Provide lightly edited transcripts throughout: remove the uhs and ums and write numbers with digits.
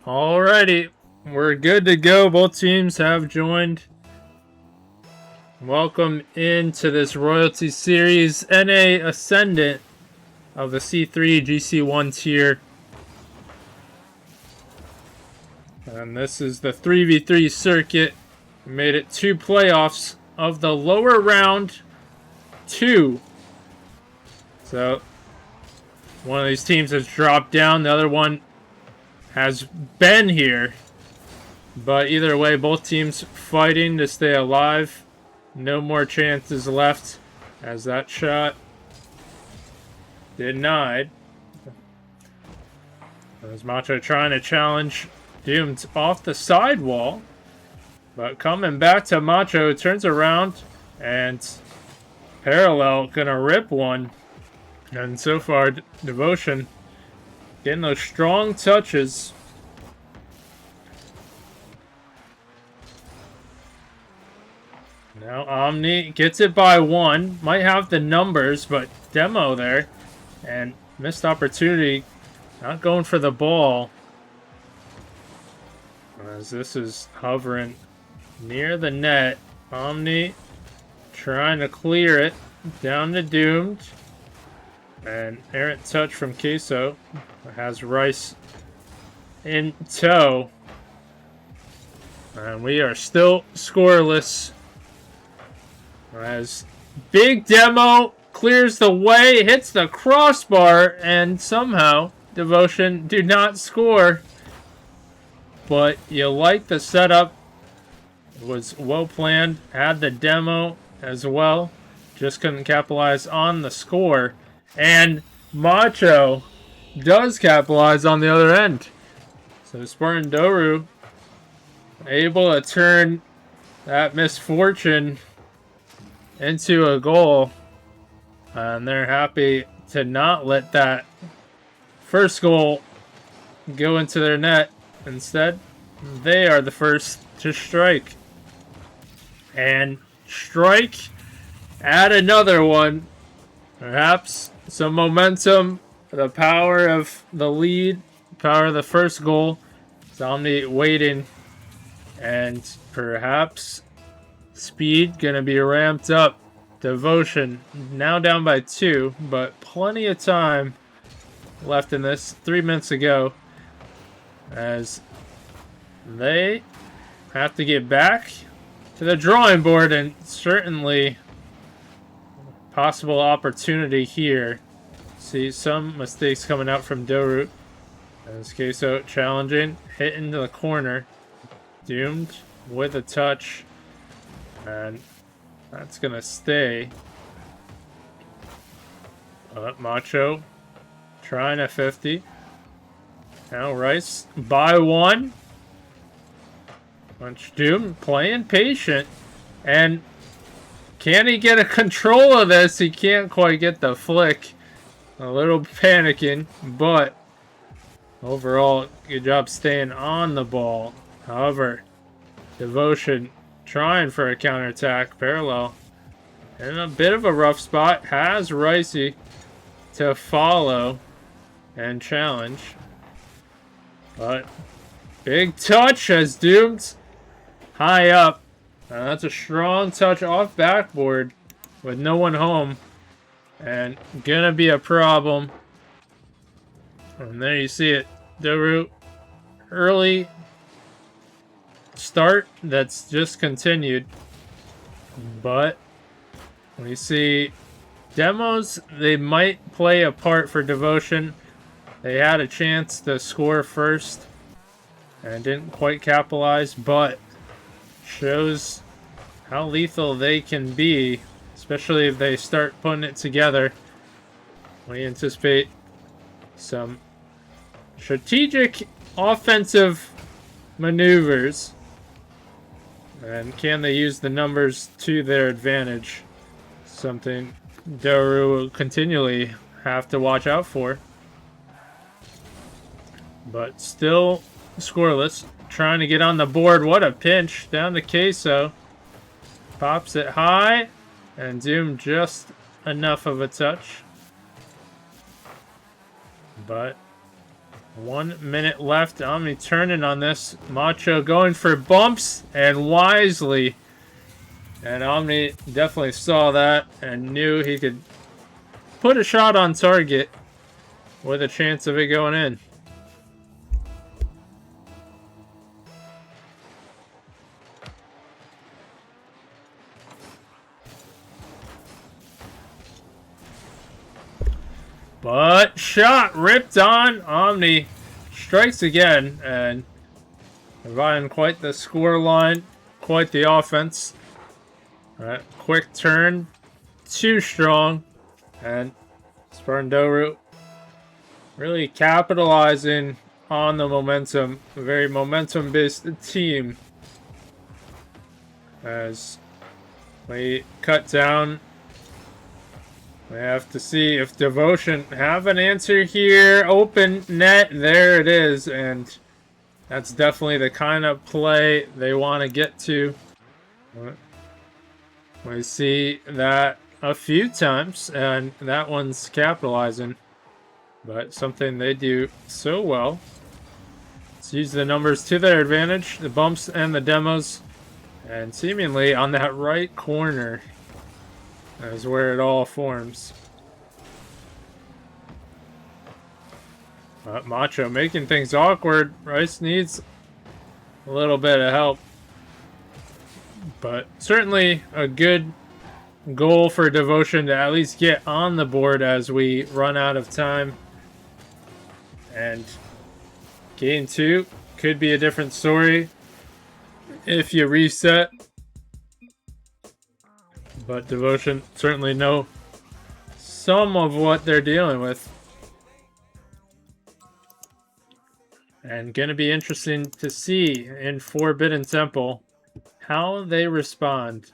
Alrighty, we're good to go. Both teams have joined. Welcome into this Royalty Series NA Ascendant of the C3-GC1 tier. And this is the 3v3 circuit. We made it 2 playoffs of the lower round 2. So, one of these teams has dropped down, the other one has been here. But either way, both teams fighting to stay alive. No more chances left as that shot denied. As Macho trying to challenge Doomed off the sidewall. But coming back to Macho, turns around and Parallel gonna rip one. And so far, Devoshen getting those strong touches. Now Omni gets it by 1. Might have the numbers, but Demo there. And missed opportunity. Not going for the ball. As this is hovering near the net. Omni trying to clear it. Down to Doomed. And errant touch from Queso. Has Rice in tow. And we are still scoreless. As Big Demo clears the way, hits the crossbar, and somehow Devoshen do not score. But you like the setup. It was well planned. Had the demo as well. Just couldn't capitalize on the score. And Macho does capitalize on the other end. So Spartan Doru able to turn that misfortune into a goal. And they're happy to not let that first goal go into their net. Instead, they are the first to strike. And strike, add another one. Perhaps some momentum, the power of the lead, power of the first goal. Omni waiting, and perhaps speed gonna be ramped up. Devoshen now down by 2, but plenty of time left in this. 3 minutes ago, as they have to get back to the drawing board, and certainly possible opportunity here. See some mistakes coming out from Doru. As Queso challenging, hit into the corner. Doomed with a touch. And that's going to stay. Macho trying a 50. Now Rice by 1. Punch Doomed playing patient. And can he get a control of this? He can't quite get the flick. A little panicking, but overall, good job staying on the ball. However, Devoshen trying for a counterattack. Parallel in a bit of a rough spot. Has Ricey to follow and challenge. But big touch as Doomed high up. That's a strong touch off backboard with no one home. And gonna be a problem. And there you see it. Doru early start that's just continued. But we see demos, they might play a part for Devoshen. They had a chance to score first and didn't quite capitalize, but shows how lethal they can be, especially if they start putting it together. We anticipate some strategic offensive maneuvers. And can they use the numbers to their advantage? Something Doru will continually have to watch out for. But still scoreless. Trying to get on the board. What a pinch. Down to Queso. Pops it high. And Doom just enough of a touch. But 1 minute left. Omni turning on this. Macho going for bumps and wisely. And Omni definitely saw that and knew he could put a shot on target with a chance of it going in. But shot ripped on. Omni strikes again and providing quite the score line, quite the offense. Alright, quick turn, too strong, and Spartan Doru really capitalizing on the momentum. A very momentum-based team. As we cut down, we have to see if Devoshen have an answer here. Open net, there it is, and that's definitely the kind of play they want to get to. We see that a few times, and that one's capitalizing, but something they do so well. Let's use the numbers to their advantage, the bumps and the demos, and seemingly on that right corner is where it all forms. Macho making things awkward. Rice needs a little bit of help. But certainly a good goal for Devoshen to at least get on the board as we run out of time. And game 2 could be a different story if you reset. But Devoshen certainly know some of what they're dealing with. And gonna be interesting to see in Forbidden Temple how they respond.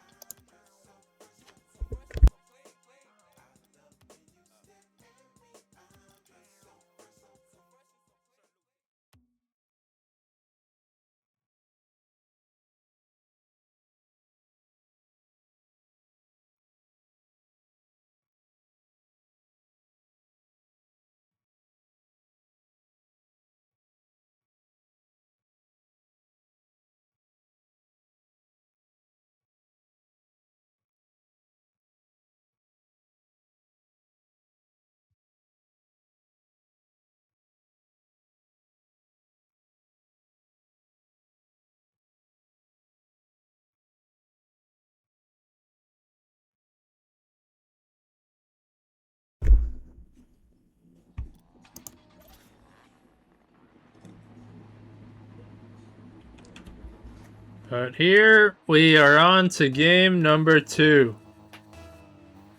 But here we are on to game number 2.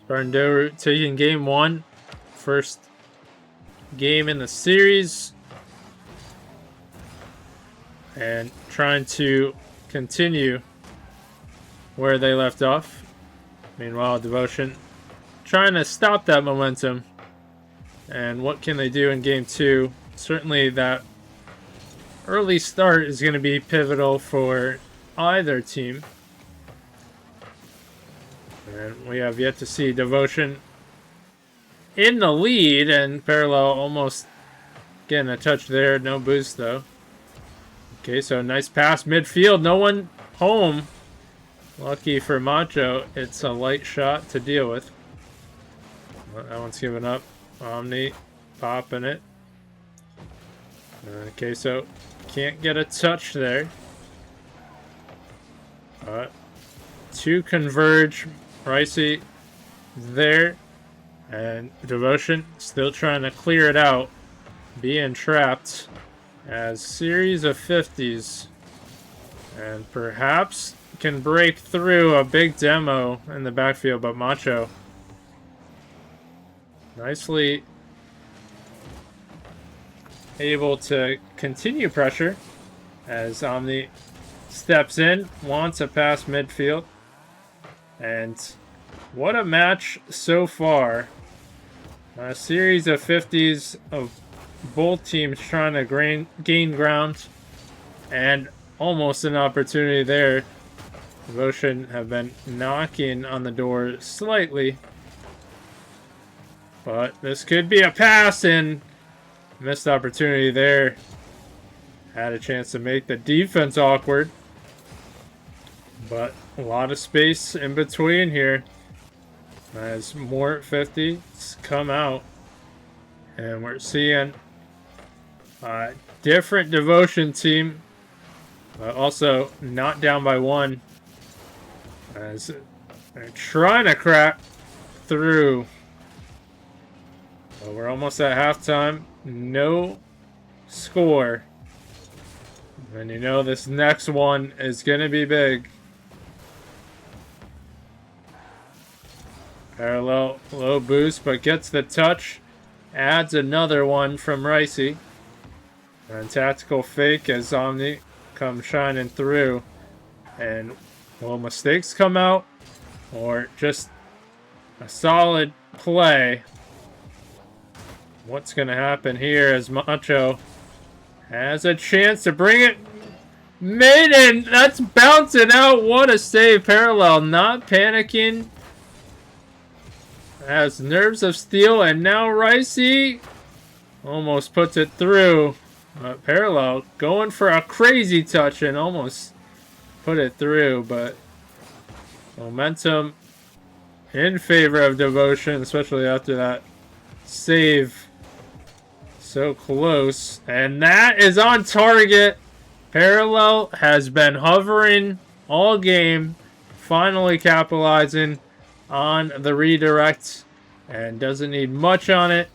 Spartan Doru taking game 1. First game in the series. And trying to continue where they left off. Meanwhile, Devoshen trying to stop that momentum. And what can they do in game 2? Certainly that early start is going to be pivotal for either team. And we have yet to see Devoshen in the lead, and Parallel almost getting a touch there. No boost though. Okay, so nice pass midfield. No one home. Lucky for Macho, it's a light shot to deal with. Well, that one's giving up. Omni popping it. Okay, so can't get a touch there. To converge, Ricey there, and Devoshen still trying to clear it out, being trapped as series of 50s, and perhaps can break through a big demo in the backfield, but Macho nicely able to continue pressure as Omni steps in, wants a pass midfield. And what a match so far. A series of 50s of both teams trying to gain ground. And almost an opportunity there. Devoshen have been knocking on the door slightly. But this could be a pass, and Missed opportunity there. Had a chance to make the defense awkward. But a lot of space in between here. As more 50s come out. And we're seeing a different Devoshen team. Also not down by one. As they're trying to crack through. Well, we're almost at halftime. No score. And you know this next one is going to be big. Parallel low boost, but gets the touch. Adds another one from Ricey. And tactical fake as Omni comes shining through. And will mistakes come out? Or just a solid play? What's going to happen here as Macho has a chance to bring it. Maiden, that's bouncing out. What a save. Parallel not panicking. Has nerves of steel, and now Ricey almost puts it through. Parallel going for a crazy touch and almost put it through, but momentum in favor of Devoshen, especially after that save. So close, and that is on target. Parallel has been hovering all game, finally capitalizing on the redirect, and doesn't need much on it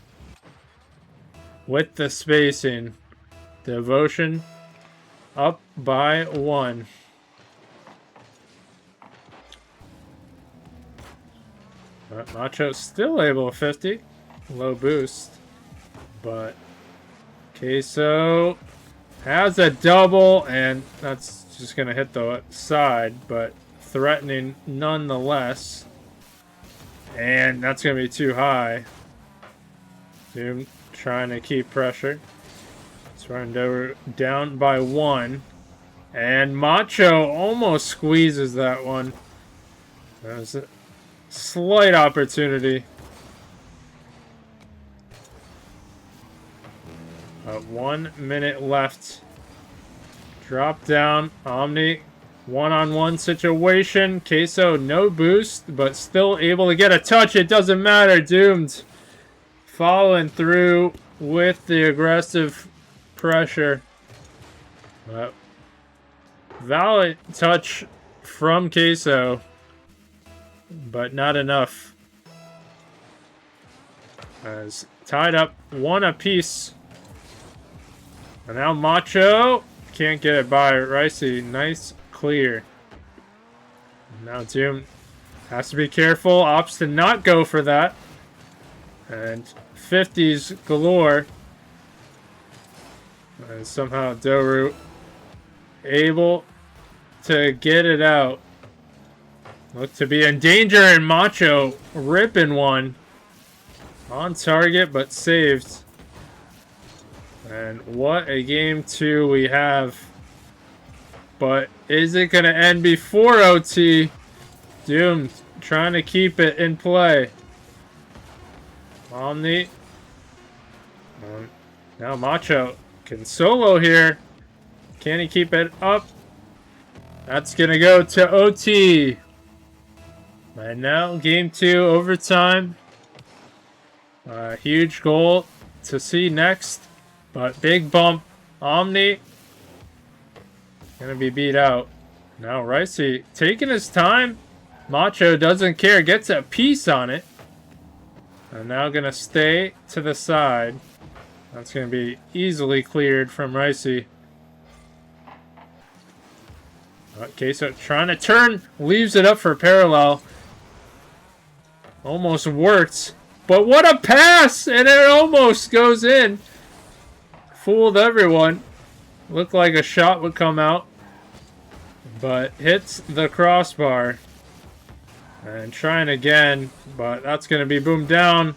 with the spacing. Devoshen up by one. But Macho still able to 50. Low boost. But Queso has a double, and that's just going to hit the side, but threatening nonetheless. And that's going to be too high. Doom trying to keep pressure. Spartan Doru down by one. And Macho almost squeezes that one. That was a slight opportunity. 1 minute left. Drop down. Omni. One-on-one situation. Queso no boost, but still able to get a touch. It doesn't matter. Doomed. Following through with the aggressive pressure. Valid touch from Queso, but not enough. As tied up one apiece. And now Macho can't get it by Ricey. Nice clear. Now Doom has to be careful. Opts to not go for that. And 50s galore. And somehow Doru able to get it out. Look to be in danger, and Macho ripping one. On target, but saved. And what a game two we have. But is it going to end before OT? Doom trying to keep it in play. Omni. Now Macho can solo here. Can he keep it up? That's going to go to OT. And now game two, overtime. Huge goal to see next. But big bump. Omni gonna be beat out. Now Ricey taking his time. Macho doesn't care. Gets a piece on it. And now gonna stay to the side. That's gonna be easily cleared from Ricey. Okay, so trying to turn. Leaves it up for Parallel. Almost worked. But what a pass! And it almost goes in. Fooled everyone. Looked like a shot would come out. But hits the crossbar. And trying again. But that's going to be boomed down.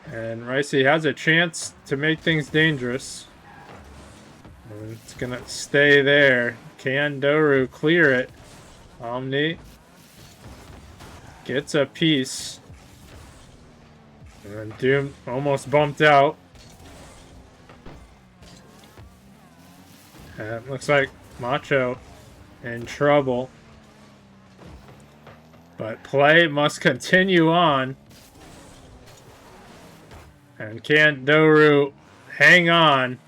And Ricey has a chance to make things dangerous. And it's going to stay there. Can Doru clear it? Omni gets a piece. And Doom almost bumped out. Looks like Macho in trouble. But play must continue on. And can Doru hang on?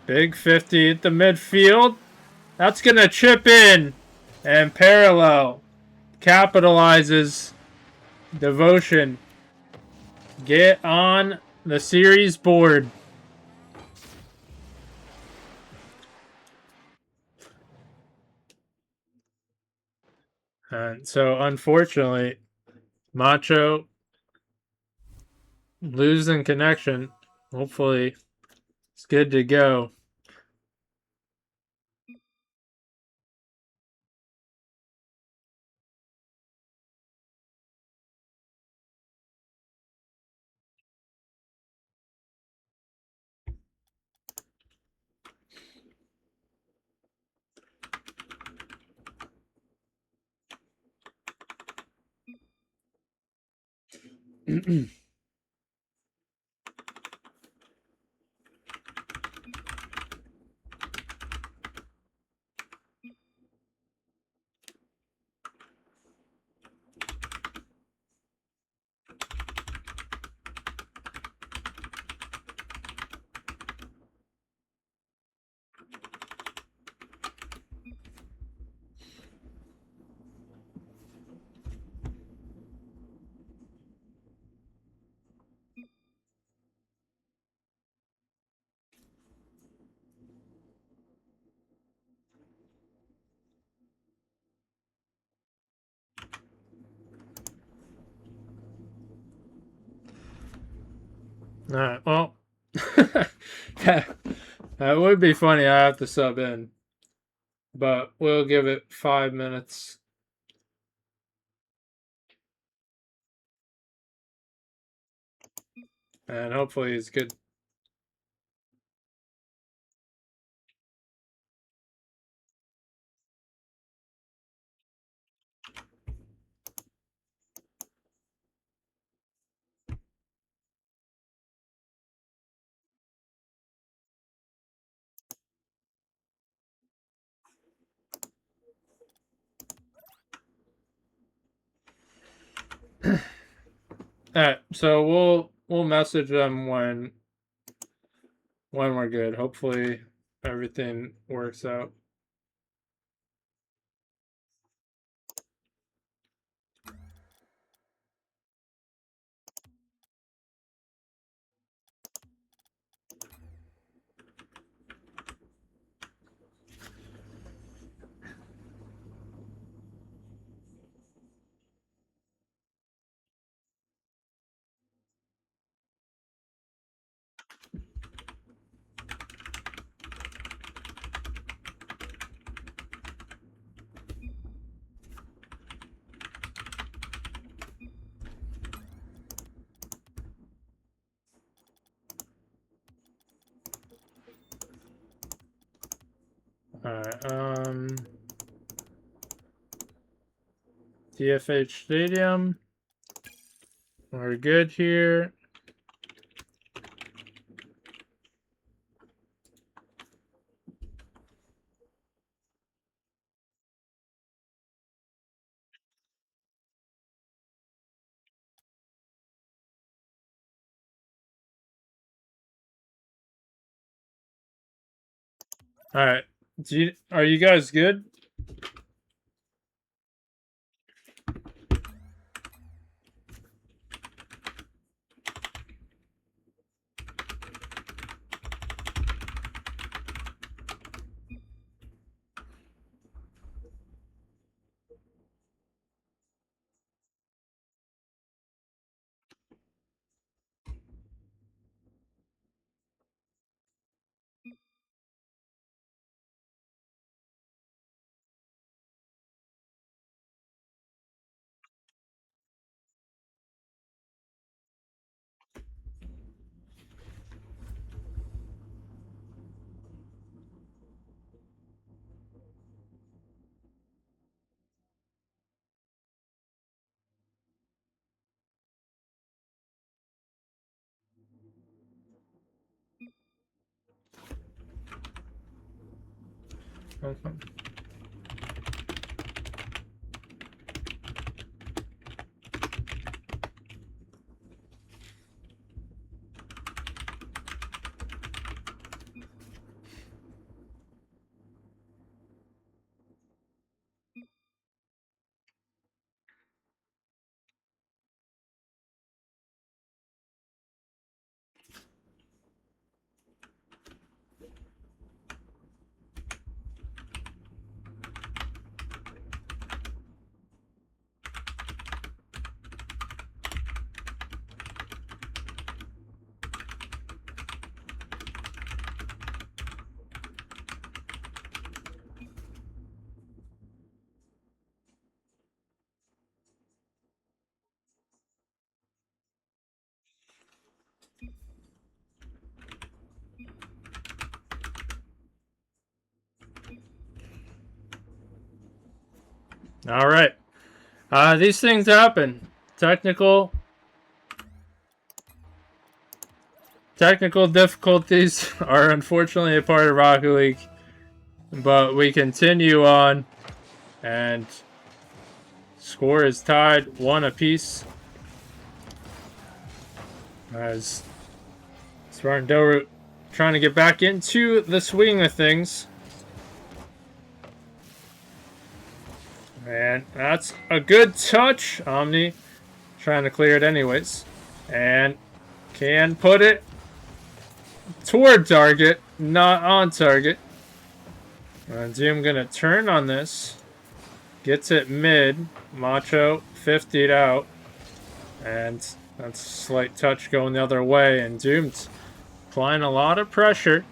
Big 50 at the midfield. That's going to chip in. And Parallel capitalizes. Devoshen. Get on the series board. And so, unfortunately, Macho losing connection. Hopefully, it's good to go. Alright, well, that would be funny. I have to sub in, but we'll give it 5 minutes. And hopefully it's good. Alright, so we'll message them when we're good. Hopefully everything works out. Alright, DFH Stadium. We're good here. Alright. Are you guys good? All right. These things happen. Technical difficulties are unfortunately a part of Rocket League, but we continue on, and score is tied 1 apiece as Spartan Doru trying to get back into the swing of things. And that's a good touch. Omni trying to clear it anyways. And can put it toward target, not on target. And Doom gonna turn on this. Gets it mid. Macho 50'd out. And that's a slight touch going the other way. And Doom's applying a lot of pressure.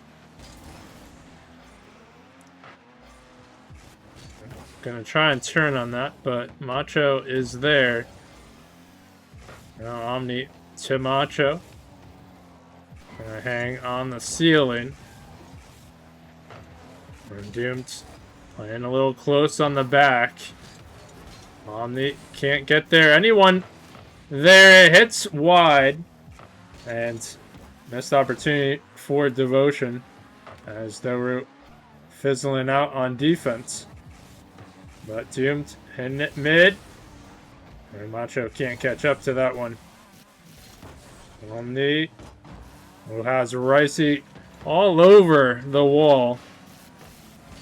Gonna try and turn on that, but Macho is there. Now Omni to Macho. Gonna hang on the ceiling. And Doom's playing a little close on the back. Omni can't get there. Anyone there? It hits wide. And missed opportunity for Devoshen as Doru fizzling out on defense. But Doomed hitting it mid. And Macho can't catch up to that one. Omni, who has Ricey all over the wall.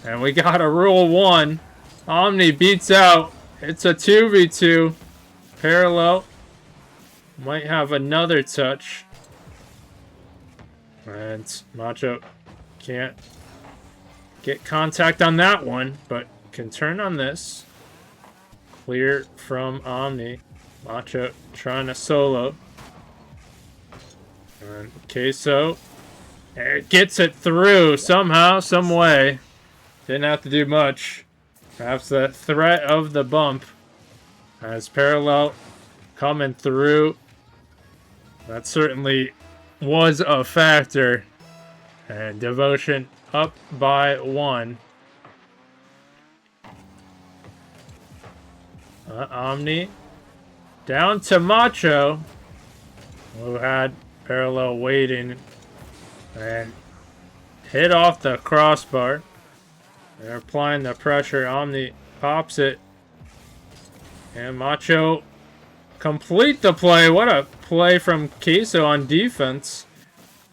And we got a rule 1. Omni beats out. It's a 2v2. Parallel. Might have another touch. And Macho can't get contact on that one, but can turn on this. Clear from Omni. Macho trying to solo. And Queso, it gets it through somehow, some way. Didn't have to do much. Perhaps the threat of the bump as Parallel coming through. That certainly was a factor. And Devoshen up by 1. Omni down to Macho, who had Parallel waiting and hit off the crossbar. They're applying the pressure. Omni pops it, and Macho complete the play. What a play from Queso on defense.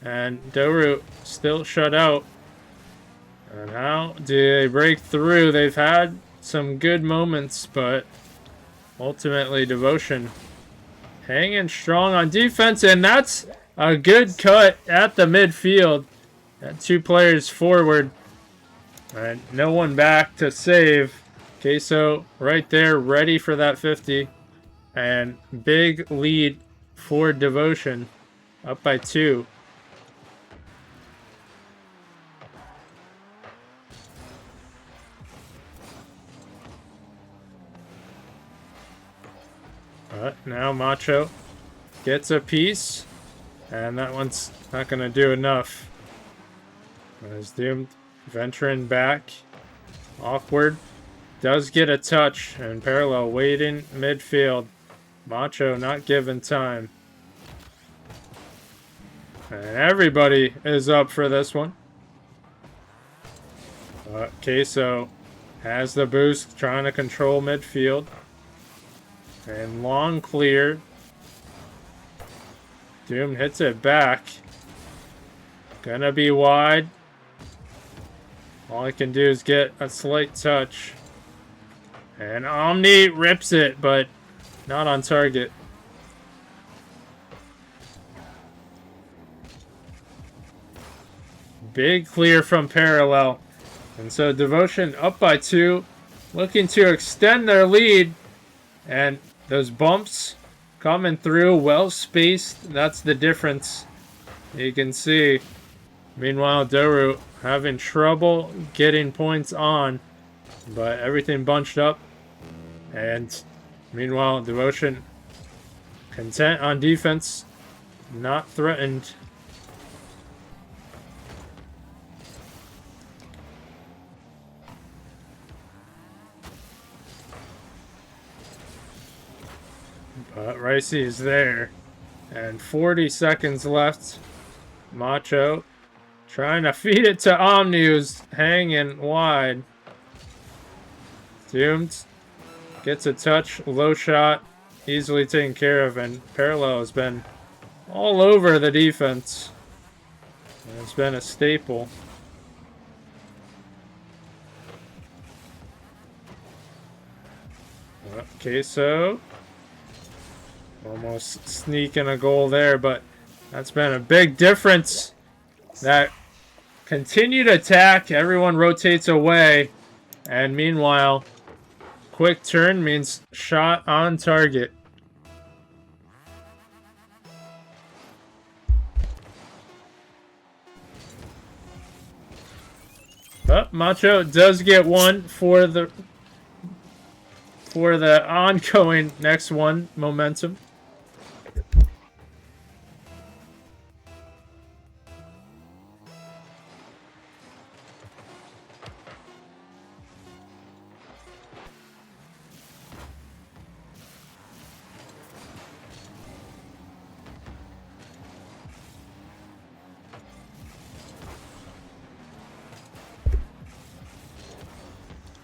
And Doru still shut out. And how do they break through? They've had some good moments, but ultimately Devoshen hanging strong on defense, and that's a good cut at the midfield. Got 2 players forward and no one back to save. Queso right there ready for that 50, and big lead for Devoshen, up by 2. But now Macho gets a piece, and that one's not going to do enough. As Doomed venturing back. Awkward. Does get a touch, and Parallel waiting midfield. Macho not given time. And everybody is up for this one. Queso has the boost, trying to control midfield. And long clear. Doom hits it back. Gonna be wide. All I can do is get a slight touch. And Omni rips it, but not on target. Big clear from Parallel. And so Devoshen up by 2. Looking to extend their lead. And those bumps coming through, well spaced. That's the difference. You can see. Meanwhile, Doru having trouble getting points on. But everything bunched up. And meanwhile, Devoshen content on defense. Not threatened. But Ricey is there. And 40 seconds left. Macho trying to feed it to Omni, who's hanging wide. Doomed. Gets a touch. Low shot. Easily taken care of. And Parallel has been all over the defense. And it's been a staple. Queso. Almost sneaking a goal there, but that's been a big difference. That continued attack, everyone rotates away, and meanwhile, quick turn means shot on target. But Macho does get one for the ongoing next one, momentum.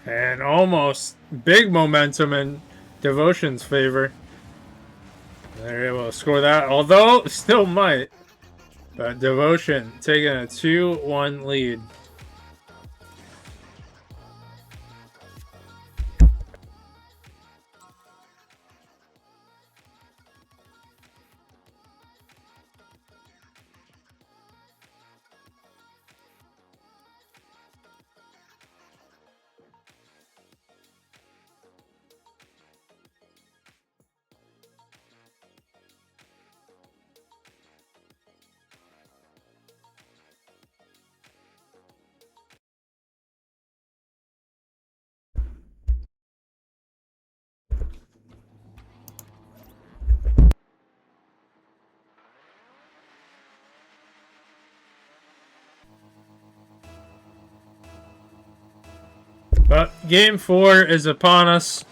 And almost big momentum in Devoshen's favor. They're able to score that, although still might. But Devoshen taking a 2-1 lead. But game 4 is upon us.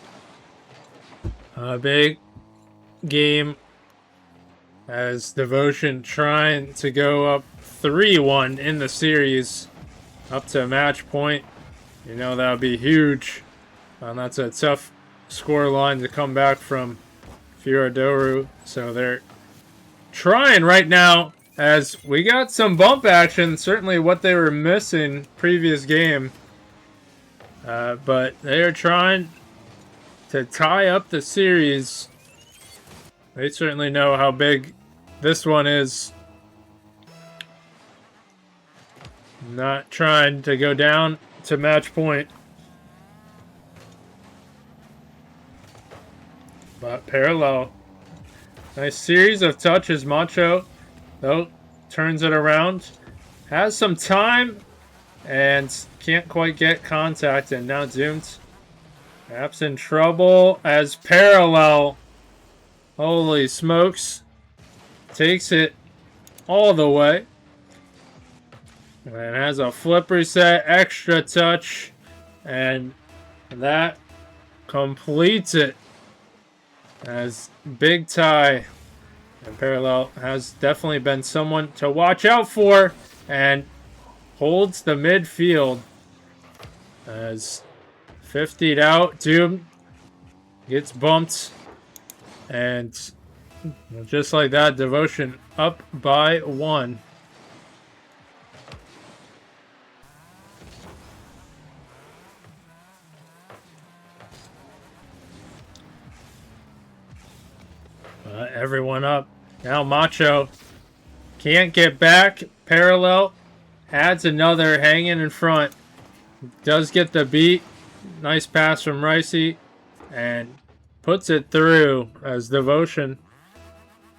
A big game as Devoshen trying to go up 3-1 in the series up to match point. You know that would be huge. And that's a tough score line to come back from Doru. So they're trying right now as we got some bump action. Certainly what they were missing previous game. But they are trying to tie up the series. They certainly know how big this one is. Not trying to go down to match point. But Parallel. Nice series of touches. Macho, though, turns it around. Has some time. And can't quite get contact, and now Doomed. Perhaps in trouble as Parallel, holy smokes, takes it all the way. And has a flip reset, extra touch, and that completes it as big tie. And Parallel has definitely been someone to watch out for, and holds the midfield. As 50'd out, Doom gets bumped. And just like that, Devoshen up by 1. Everyone up. Now Macho can't get back. Parallel adds another hanging in front. Does get the beat. Nice pass from Ricey. And puts it through as Devoshen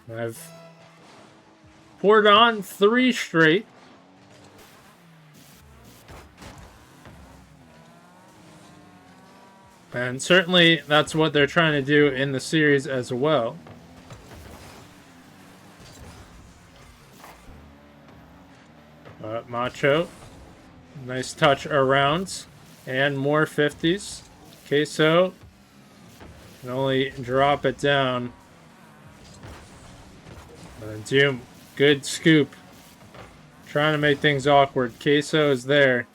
have poured on 3 straight. And certainly that's what they're trying to do in the series as well. Macho, nice touch around, and more 50s. Queso can only drop it down. Doom, good scoop. Trying to make things awkward. Queso is there.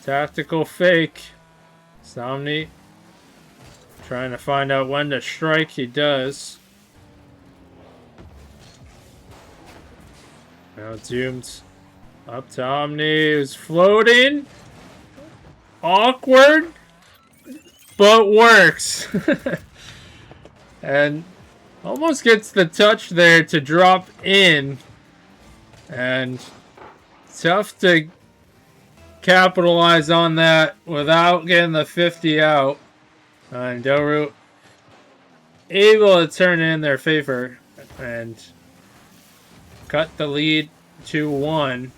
Tactical fake. Somni trying to find out when to strike. He does. Now Doom's up to Omni, who's floating. Awkward, but works. And almost gets the touch there to drop in. And tough to capitalize on that without getting the 50 out. And Doru able to turn in their favor and cut the lead to 1.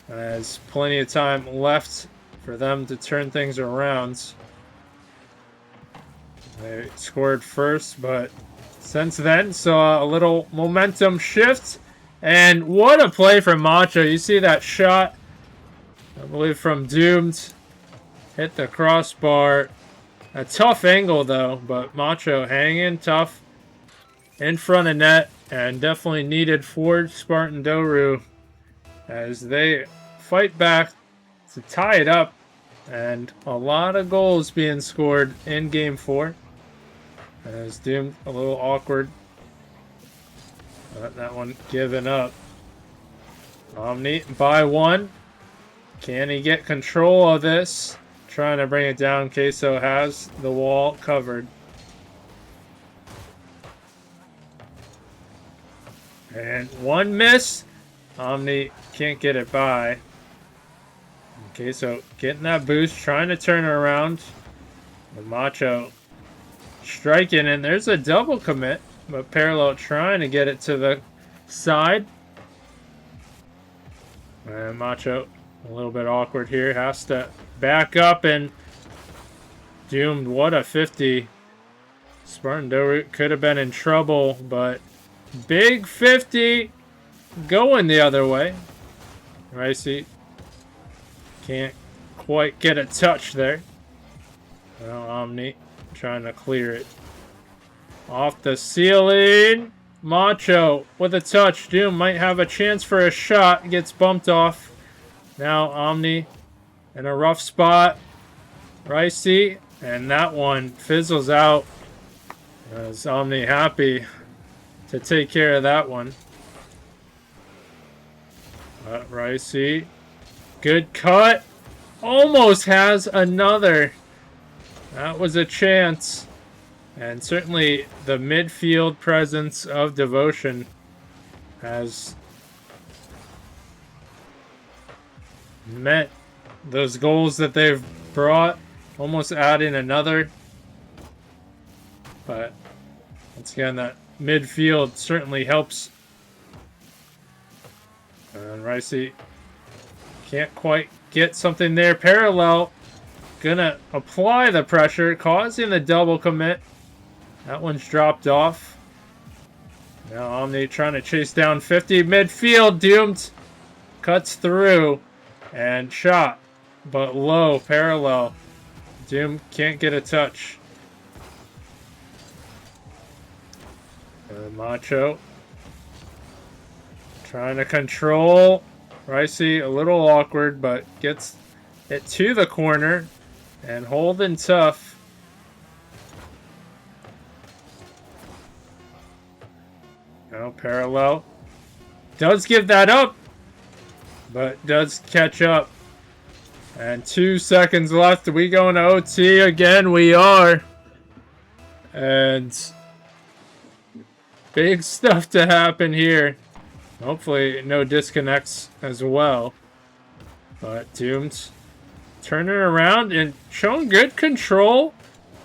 There's plenty of time left for them to turn things around. They scored first, but since then saw a little momentum shift. And what a play from Macho. You see that shot, I believe, from Doomed. Hit the crossbar. A tough angle, though, but Macho hanging tough in front of net. And definitely needed for Spartan Doru as they fight back to tie it up. And a lot of goals being scored in Game 4. As Doom a little awkward. That one given up. Omni by 1. Can he get control of this? Trying to bring it down. Queso has the wall covered. And 1 miss. Omni can't get it by. Queso getting that boost. Trying to turn it around. The Macho striking, and there's a double commit, but Parallel trying to get it to the side. And Macho a little bit awkward here, has to back up, and Doomed. What a 50. Spartan Doru could have been in trouble, but big 50 going the other way. Ricey can't quite get a touch there. Well, Omni trying to clear it. Off the ceiling. Macho with a touch. Doom might have a chance for a shot. Gets bumped off. Now Omni in a rough spot. Ricey. And that one fizzles out. As Omni happy to take care of that one. Ricey. Good cut. Almost has another. That was a chance. And certainly the midfield presence of Devoshen has met those goals that they've brought. Almost adding another. But once again, that midfield certainly helps. And Ricey can't quite get something there. Parallel gonna apply the pressure, causing the double commit. That one's dropped off. Now Omni trying to chase down 50. Midfield, Doomed cuts through and shot, but low. Parallel. Doom can't get a touch. Macho trying to control. Ricey a little awkward, but gets it to the corner and holding tough. No, parallel. Does give that up, but does catch up. And 2 seconds left. Are we going to OT again? We are. And big stuff to happen here. Hopefully no disconnects as well. But Doomed turning around and showing good control.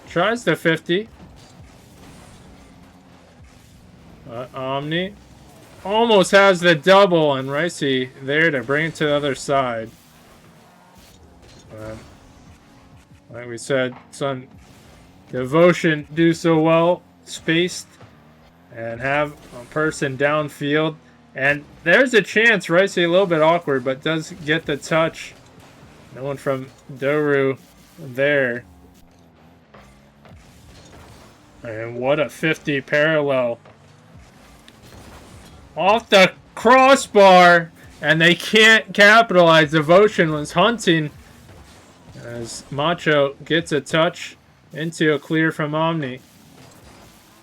Tries the 50. Omni almost has the double, and Ricey there to bring it to the other side. Like we said, son, Devoshen do so well, spaced, and have a person downfield. And there's a chance, Ricey a little bit awkward, but does get the touch. No one from Doru there. And what a 50 parallel. Off the crossbar, and they can't capitalize. Devoshen was hunting as Macho gets a touch into a clear from Omni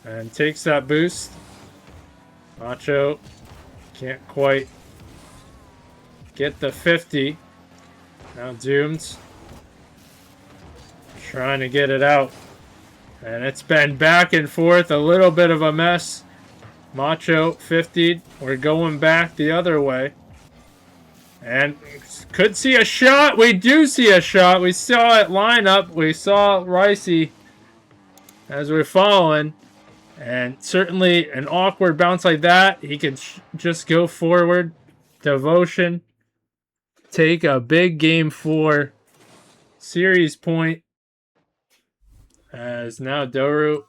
and takes that boost. Macho can't quite get the 50. Now Doomed trying to get it out, and it's been back and forth, a little bit of a mess. Macho 50'd. We're going back the other way. And could see a shot. We do see a shot. We saw it line up. We saw Ricey as we're following. And certainly an awkward bounce like that. He could just go forward. Devoshen take a big game 4 series point. As now Doru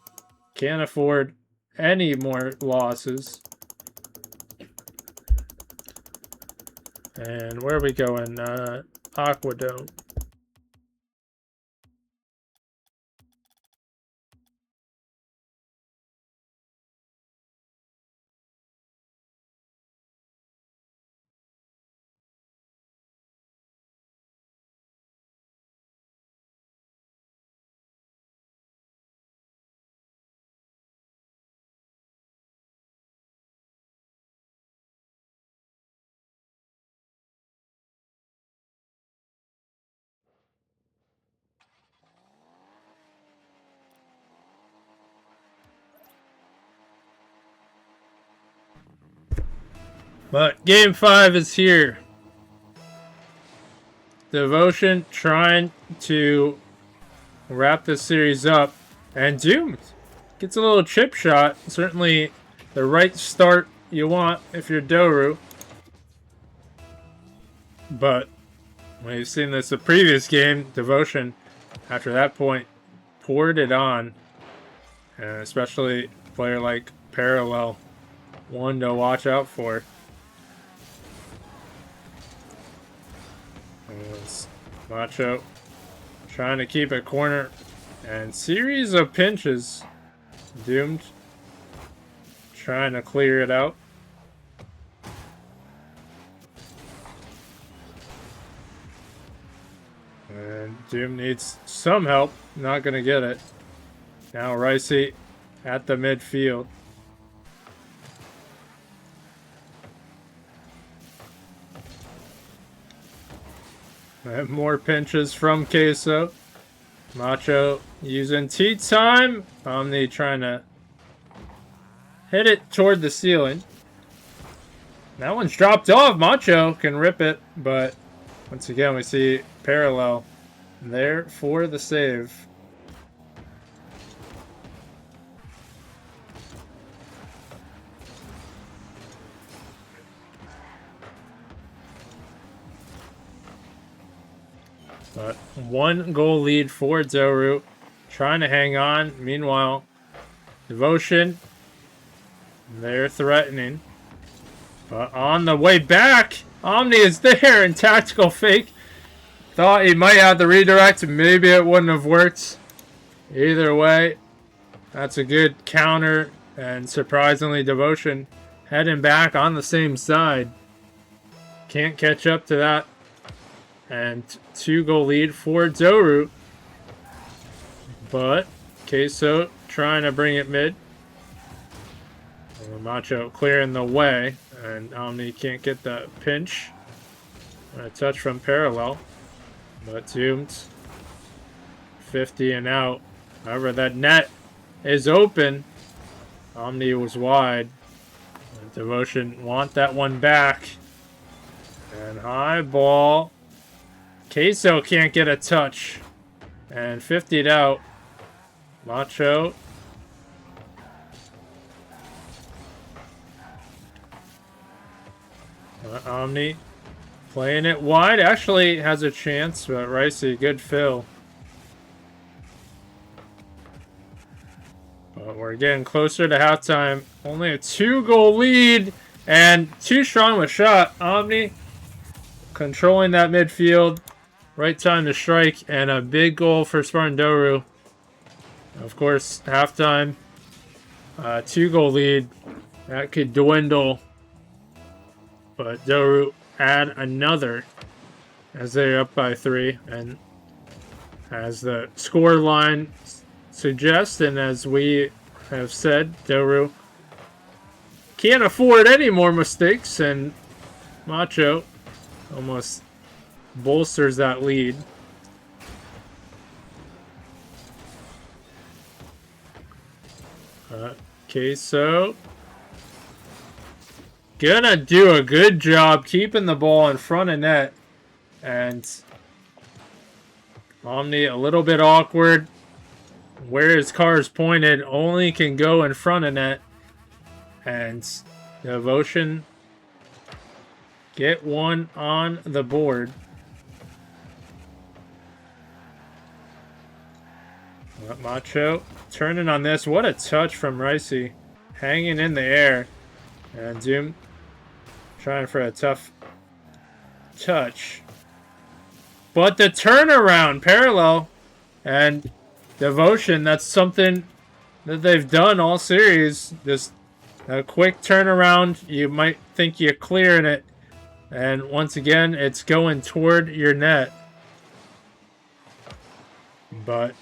can't afford any more losses. And where are we going? Aquadome. But game 5 is here. Devoshen trying to wrap this series up. And Doomed gets a little chip shot. Certainly the right start you want if you're Doru. But we've seen this the previous game. Devoshen, after that point, poured it on. And especially a player like Parallel, one to watch out for. Macho trying to keep it corner, and series of pinches. Doomed trying to clear it out. And Doom needs some help. Not going to get it. Now Ricey at the midfield. And more pinches from Queso. Macho using tea time. Omni trying to hit it toward the ceiling. That one's dropped off. Macho can rip it, but once again we see Parallel there for the save. But 1 goal lead for Doru. Trying to hang on. Meanwhile, Devoshen, they're threatening. But on the way back, Omni is there in tactical fake. Thought he might have the redirect. Maybe it wouldn't have worked. Either way, that's a good counter. And surprisingly, Devoshen heading back on the same side. Can't catch up to that and 2-goal lead for Doru. But Queso trying to bring it mid. Macho clearing the way, and Omni can't get the pinch. A touch from Parallel, but Doomed 50 and out. However, that net is open. Omni was wide. And Devoshen want that one back. And high ball. Queso can't get a touch. And 50'd out. Macho. Omni playing it wide. Actually has a chance, but Ricey, good fill. But we're getting closer to halftime. Only a 2-goal lead. And too strong of a shot. Omni controlling that midfield. Right time to strike. And a big goal for Spartan Doru. Of course, halftime. 2-goal lead. That could dwindle. But Doru add another as they're up by 3. And as the score line suggests, and as we have said, Doru can't afford any more mistakes, and Macho almost bolsters that lead. Queso gonna do a good job keeping the ball in front of net, and Omni a little bit awkward where his car is pointed, only can go in front of net, and Devoshen get one on the board. Macho turning on this. What a touch from Ricey, hanging in the air, and Doom trying for a tough touch. But the turnaround, Parallel, and Devoshen, that's something that they've done all series. Just a quick turnaround. You might think you're clearing it, and once again, it's going toward your net. But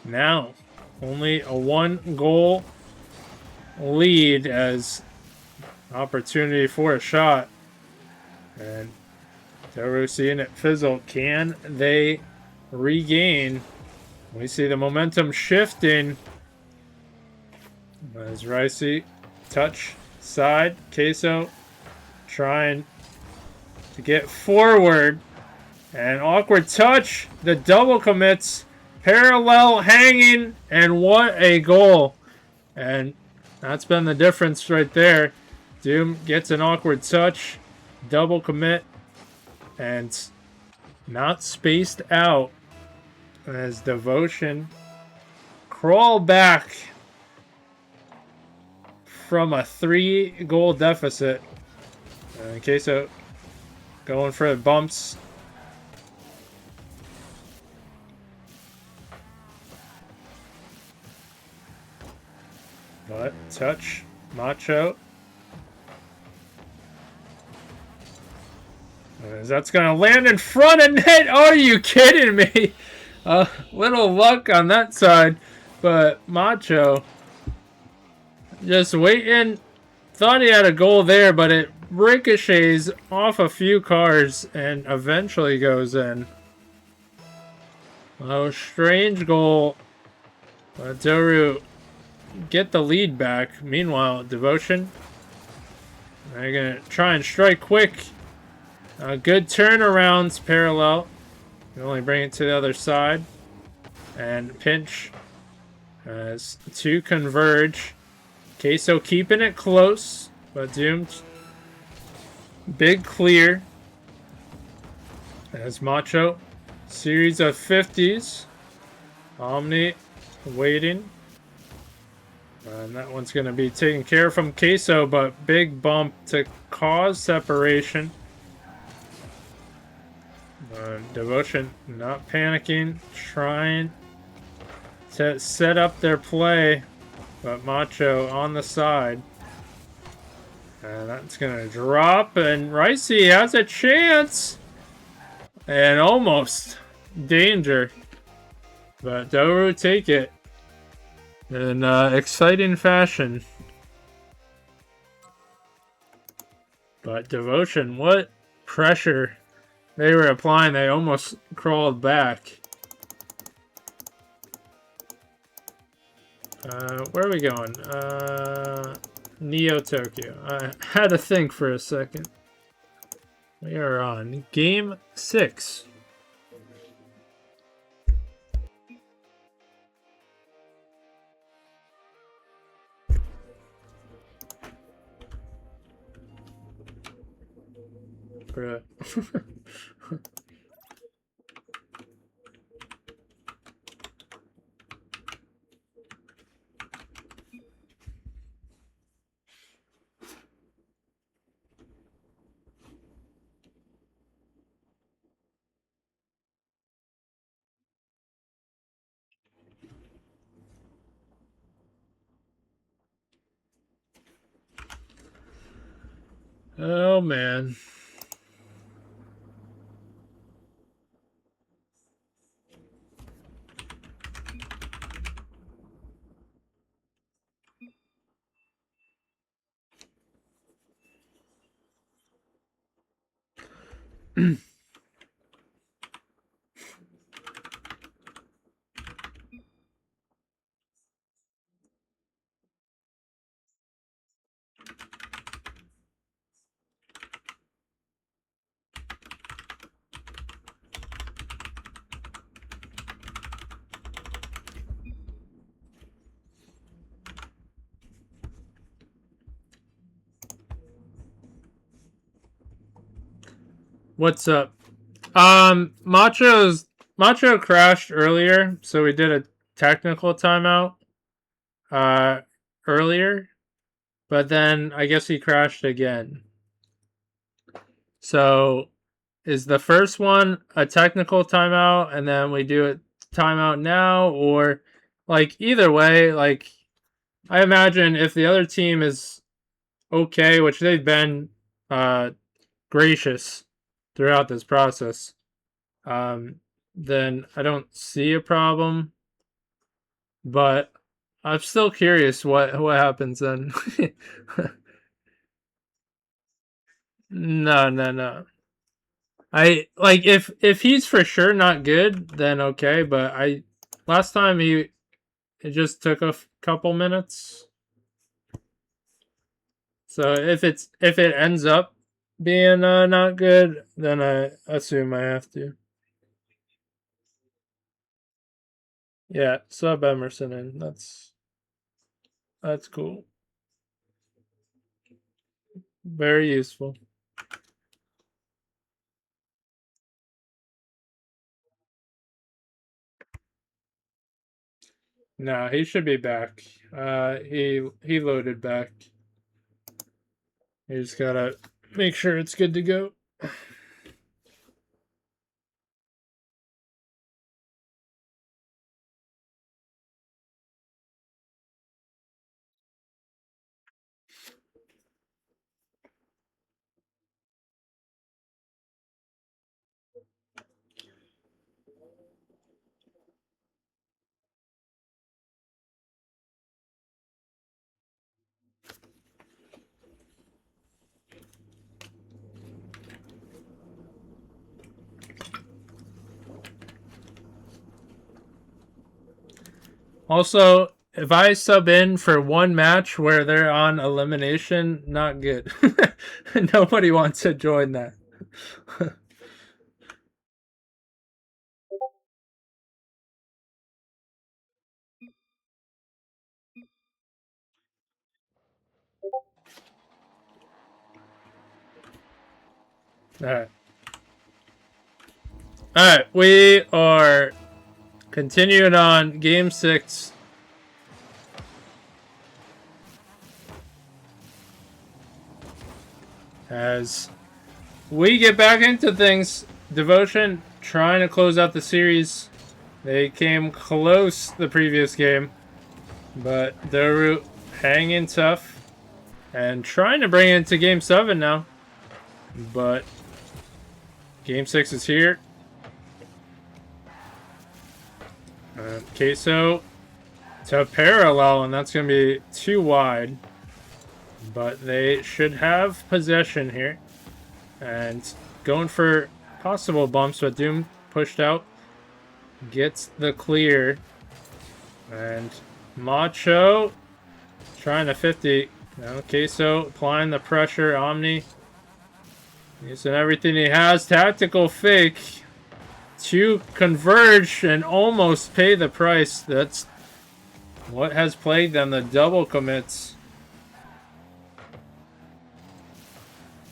now, only a 1-goal lead as opportunity for a shot. And Doru seeing it fizzle. Can they regain? We see the momentum shifting as Ricey touch side. Queso trying to get forward. And awkward touch. The double commits. Parallel hanging. And what a goal. And that's been the difference right there. Doom gets an awkward touch. Double commit. And not spaced out as Devoshen crawl back from a 3-goal deficit. Queso going for the bumps. But touch, Macho. That's going to land in front of net. Oh, are you kidding me? Little luck on that side. But Macho just waiting. Thought he had a goal there, but it ricochets off a few cars and eventually goes in. Oh, strange goal. But Doru get the lead back. Meanwhile, Devoshen, they're going to try and strike quick. Good turnarounds, Parallel. You only bring it to the other side. And pinch as 2 converge. Queso keeping it close, but Doomed. Big clear. As Macho. Series of 50s. Omni waiting. And that one's going to be taken care of from Queso, but big bump to cause separation. Devoshen not panicking, trying to set up their play, but Macho on the side. And that's going to drop, and Ricey has a chance. And almost danger. But Doru take it in exciting fashion. But Devoshen, what pressure they were applying. They almost crawled back. Where are we going? Neo Tokyo. I had to think for a second. We are on game 6. Bruh. Oh man. What's up? Macho crashed earlier, so we did a technical timeout earlier, but then I guess he crashed again. So is the first one a technical timeout and then we do a timeout now, or like either way, like I imagine if the other team is okay, which they've been gracious throughout this process, then I don't see a problem. But I'm still curious what happens then. No. I like if he's for sure not good, then okay. But last time it just took a couple minutes. So if it ends up being not good, then I assume I have to. Yeah, sub Emerson in. That's cool. Very useful. No, he should be back. He loaded back. You just gotta make sure it's good to go. Also, if I sub in for one match where they're on elimination, not good. Nobody wants to join that. Alright. Alright, we are continuing on game 6. As we get back into things, Devoshen trying to close out the series. They came close the previous game, but Doru hanging tough and trying to bring it into game 7 now. But game 6 is here. Queso to parallel, and that's going to be too wide. But they should have possession here. And going for possible bumps, but Doom pushed out. Gets the clear. And Macho trying to 50. Now Queso applying the pressure. Omni using everything he has. Tactical fake to converge and almost pay the price. That's what has plagued them, the double commits.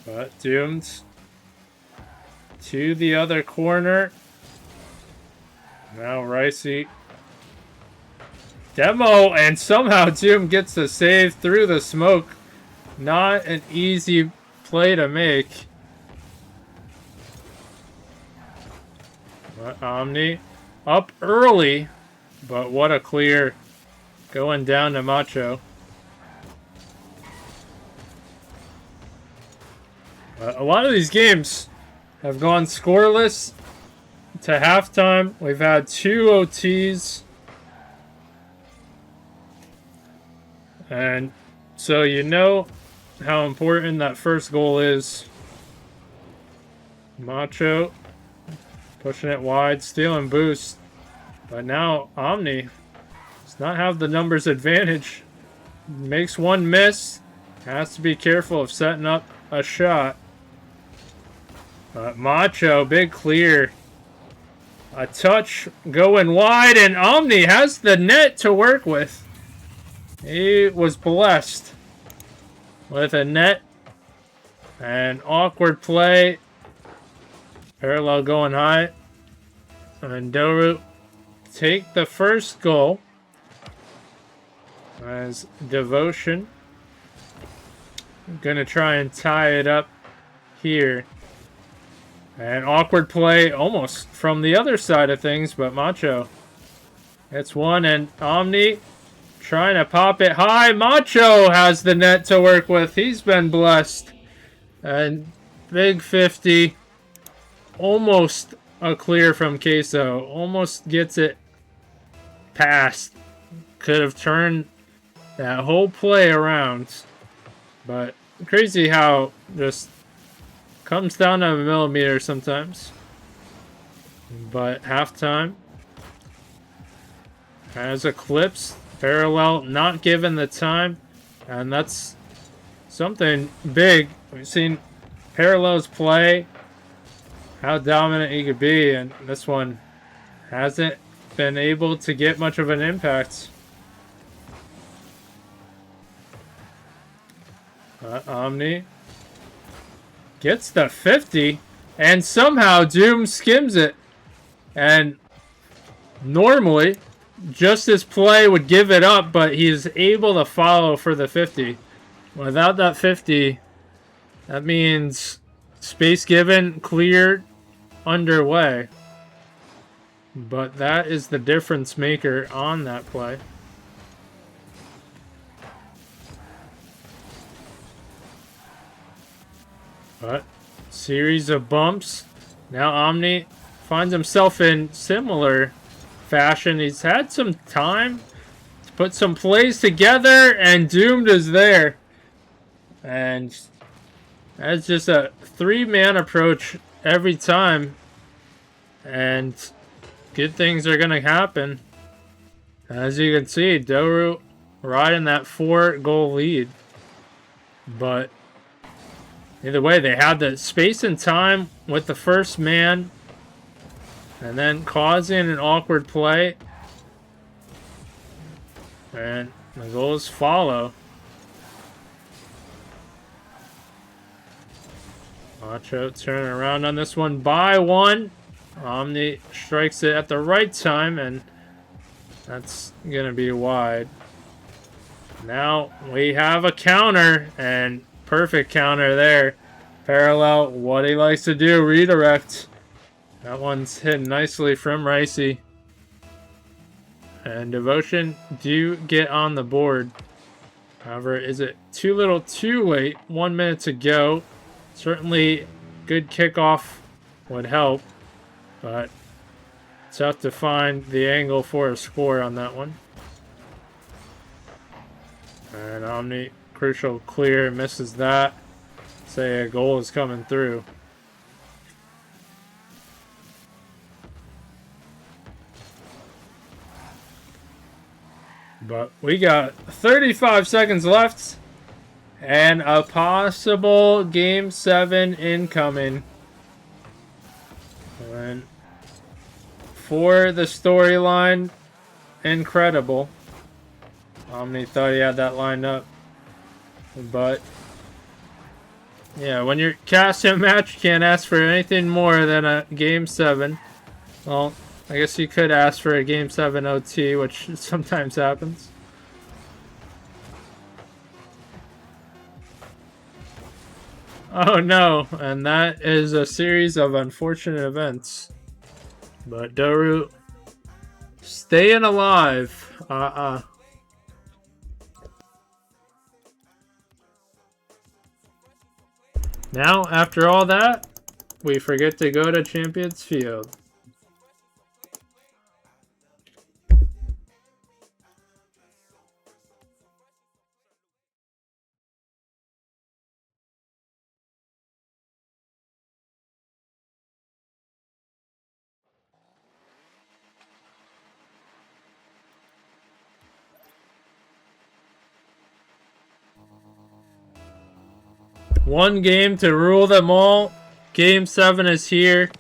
But Doomed to the other corner. Now Ricey. Demo, and somehow Doom gets the save through the smoke. Not an easy play to make. But Omni up early, but what a clear going down to Macho. A lot of these games have gone scoreless to halftime. We've had 2 OTs. And so you know how important that first goal is. Macho pushing it wide, stealing boost. But now Omni does not have the numbers advantage. Makes one miss. Has to be careful of setting up a shot. Macho, big clear. A touch going wide, and Omni has the net to work with. He was blessed with a net. And awkward play. Parallel going high. And Doru take the first goal. As Devoshen. Gonna try and tie it up here. And awkward play almost from the other side of things, but Macho hits one, and Omni trying to pop it high. Macho has the net to work with. He's been blessed. And big 50. Almost a clear from Queso. Almost gets it past. Could have turned that whole play around. But crazy how just comes down to a millimeter sometimes. But halftime has Eclipse. Parallel not given the time. And that's something big. We've seen Parallels play. How dominant he could be. And this one hasn't been able to get much of an impact. Omni gets the 50, and somehow Doom skims it. And normally, just his play would give it up, but he's able to follow for the 50. Without that 50, that means space given, cleared, underway. But that is the difference maker on that play. But series of bumps. Now Omni finds himself in similar fashion. He's had some time to put some plays together, and Doomed is there. And that's just a 3-man approach every time. And good things are going to happen. As you can see, Doru riding that 4-goal lead. But either way, they had the space and time with the first man. And then causing an awkward play. And the goals follow. Macho turning around on this one by 1. Omni strikes it at the right time, and that's going to be wide. Now we have a counter, and perfect counter there. Parallel, what he likes to do, redirect. That one's hit nicely from Ricey. And Devoshen do get on the board. However, is it too little too late? 1 minute to go. Certainly good kickoff would help. But Tough to find the angle for a score on that one. And Omni, crucial clear, misses that. Say a goal is coming through. But we got 35 seconds left. And a possible Game 7 incoming. And for the storyline, incredible. Omni thought he had that lined up. But, yeah, when you're casting a match, you can't ask for anything more than a Game 7. Well, I guess you could ask for a Game 7 OT, which sometimes happens. Oh no, and that is a series of unfortunate events. But Doru staying alive. Now, after all that, we forget to go to Champions Field. One game to rule them all. Game 7 is here.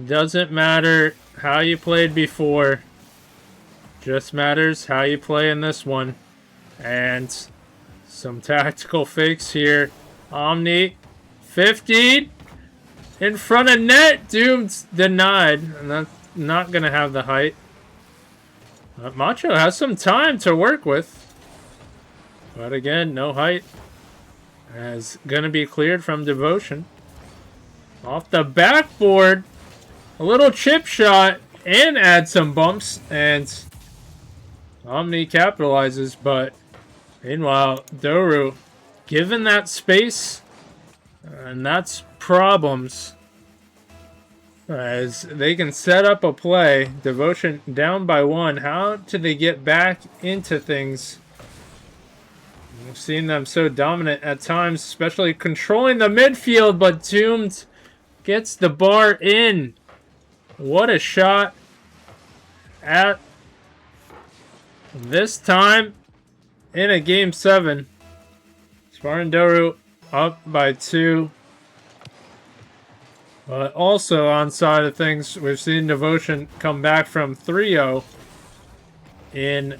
Doesn't matter how you played before. Just matters how you play in this one. And some tactical fakes here. Omni, 15. In front of net. Doom's denied. And that's not going to have the height. Macho has some time to work with. But again, no height. Is going to be cleared from Devoshen. Off the backboard. A little chip shot and add some bumps. And Omni capitalizes. But meanwhile, Doru given that space. And that's problems. As they can set up a play. Devoshen down by 1. How do they get back into things? We've seen them so dominant at times, especially controlling the midfield, but Doomed gets the bar in. What a shot at this time in a Game 7. Spartan Doru up by 2. But also on side of things, we've seen Devoshen come back from 3-0 in,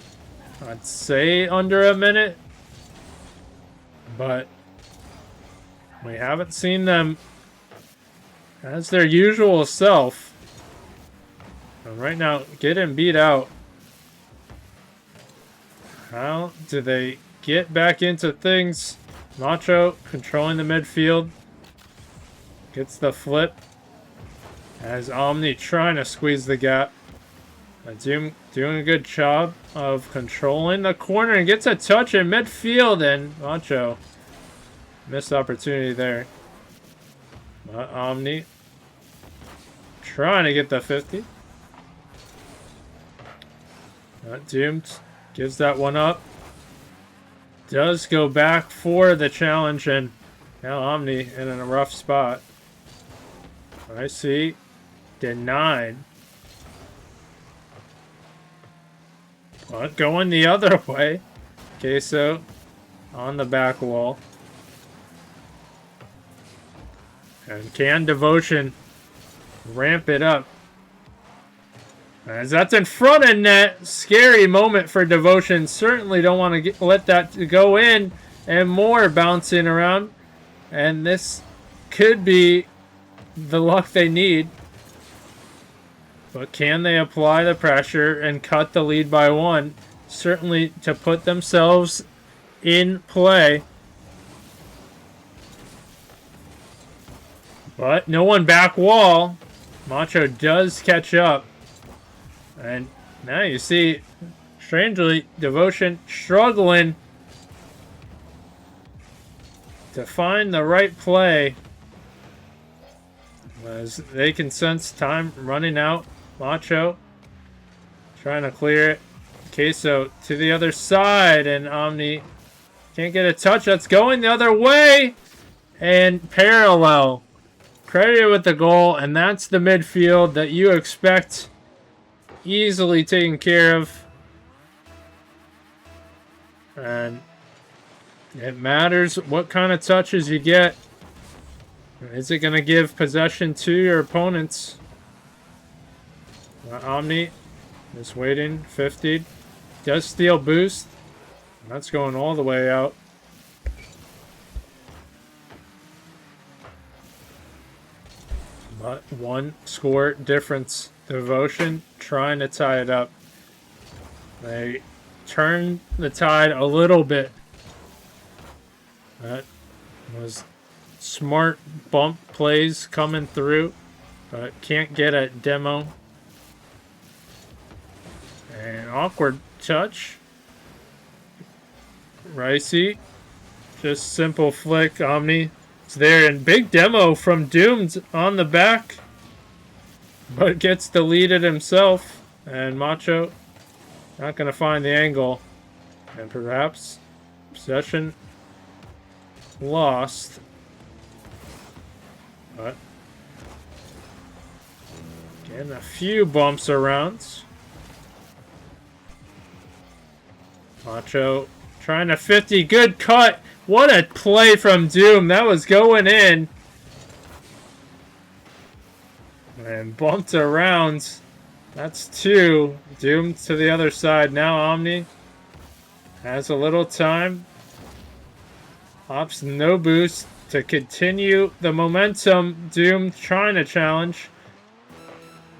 I'd say, under a minute. But we haven't seen them as their usual self. And right now, getting beat out. How do they get back into things? Macho controlling the midfield. Gets the flip. As Omni trying to squeeze the gap. Doom doing a good job of controlling the corner and gets a touch in midfield, and Macho missed opportunity there. But Omni trying to get the 50. Doomed gives that one up. Does go back for the challenge, and now Omni in a rough spot. I see. Denied. But going the other way. Queso on the back wall. And can Devoshen ramp it up? As that's in front of net. Scary moment for Devoshen. Certainly don't want to let that go in. And more bouncing around. And this could be the luck they need. But can they apply the pressure and cut the lead by 1? Certainly to put themselves in play. But no one back wall. Macho does catch up. And now you see, strangely, Devoshen struggling to find the right play. As they can sense time running out Macho trying to clear it. Queso to the other side, and Omni can't get a touch. That's going the other way. And Parallel credited with the goal, and that's the midfield that you expect easily taken care of. And it matters what kind of touches you get. Is it going to give possession to your opponents? Omni is waiting. 50. Does steal boost. That's going all the way out. But one score difference. Devoshen trying to tie it up. They turn the tide a little bit. That was smart bump plays coming through, but can't get a demo. And awkward touch. Ricey. Just simple flick. Omni. It's there, and big demo from Doomed on the back. But gets deleted himself. And Macho not going to find the angle. And perhaps possession lost. But getting a few bumps around. Macho trying to 50. Good cut. What a play from Doom. That was going in. And bumped around. That's two. Doom to the other side. Now Omni has a little time. Ops no boost to continue the momentum. Doom trying to challenge.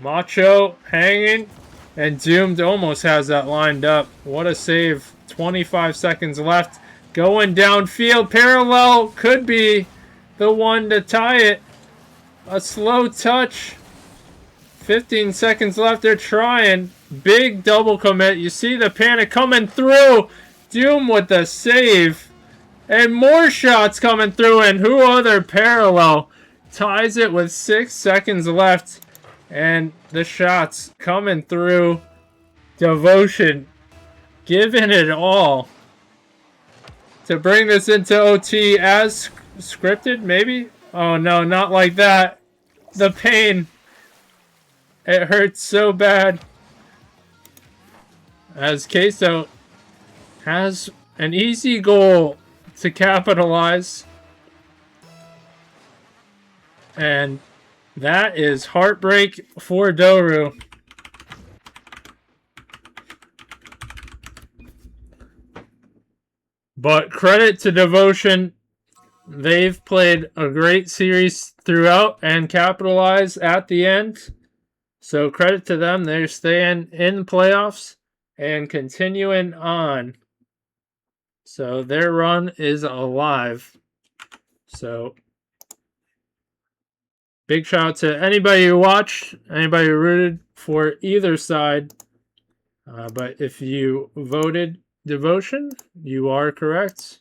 Macho hanging. And Doomed almost has that lined up. What a save. 25 seconds left. Going downfield. Parallel could be the one to tie it. A slow touch. 15 seconds left. They're trying. Big double commit. You see the panic coming through. Doom with the save. And more shots coming through. And who other? Parallel ties it with 6 seconds left. And the shots coming through. Devoshen giving it all to bring this into OT as scripted, maybe? Oh no, not like that. The pain. It hurts so bad. As Queso has an easy goal to capitalize. And that is heartbreak for Doru. But credit to Devoshen. They've played a great series throughout and capitalized at the end. So credit to them. They're staying in the playoffs and continuing on. So their run is alive. So big shout out to anybody who watched, anybody who rooted for either side. But if you voted Devoshen, you are correct.